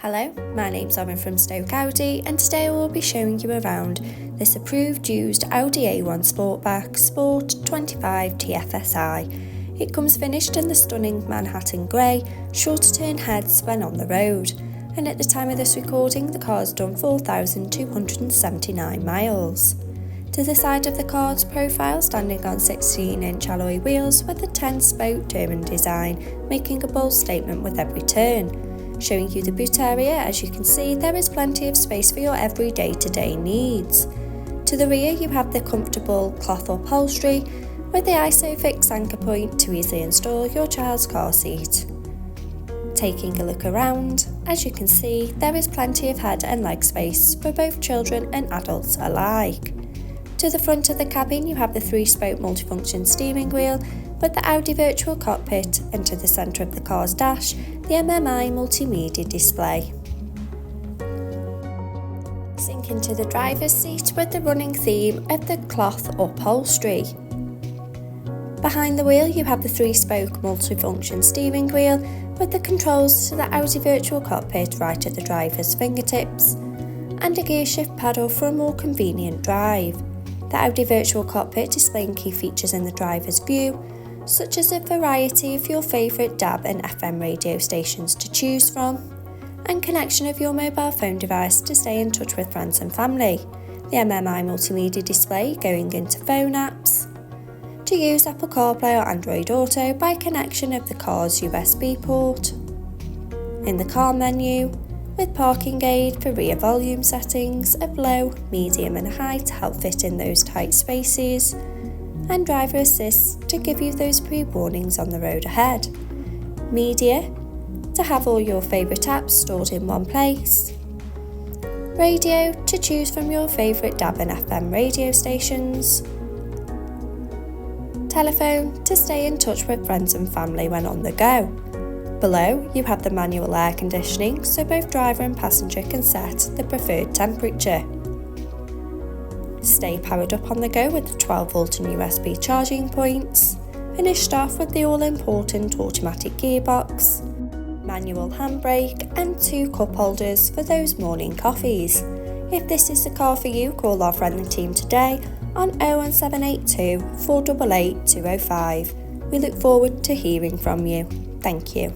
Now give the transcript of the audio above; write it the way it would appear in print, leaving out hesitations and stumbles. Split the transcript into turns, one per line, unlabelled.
Hello, my name's Erin from Stoke Audi and today I will be showing you around this approved used Audi A1 Sportback Sport 25 TFSI. It comes finished in the stunning Manhattan grey, sure to turn heads when on the road, and at the time of this recording the car's done 4,279 miles. To the side of the car's profile standing on 16-inch alloy wheels with a 10-spoke German design, making a bold statement with every turn. Showing you the boot area, as you can see there is plenty of space for your every day-to-day needs. To the rear you have the comfortable cloth upholstery with the ISOFIX anchor point to easily install your child's car seat. Taking a look around, as you can see there is plenty of head and leg space for both children and adults alike. To the front of the cabin you have the 3-spoke multifunction steering wheel with the Audi virtual cockpit, and to the centre of the car's dash the MMI multimedia display. Sink into the driver's seat with the running theme of the cloth upholstery. Behind the wheel you have the 3-spoke multifunction steering wheel with the controls to the Audi virtual cockpit right at the driver's fingertips, and a gear shift pedal for a more convenient drive. The Audi virtual cockpit displaying key features in the driver's view, such as a variety of your favourite DAB and FM radio stations to choose from, and connection of your mobile phone device to stay in touch with friends and family, the MMI multimedia display going into phone apps, to use Apple CarPlay or Android Auto by connection of the car's USB port, in the car menu, with parking aid for rear volume settings of low, medium and high to help fit in those tight spaces, and driver assist to give you those pre-warnings on the road ahead. Media, to have all your favourite apps stored in one place. Radio, to choose from your favourite DAB and FM radio stations. Telephone, to stay in touch with friends and family when on the go. Below, you have the manual air conditioning, so both driver and passenger can set the preferred temperature. Stay powered up on the go with the 12V and USB charging points. Finished off with the all-important automatic gearbox, manual handbrake and 2 cup holders for those morning coffees. If this is the car for you, call our friendly team today on 01782 488 205. We look forward to hearing from you. Thank you.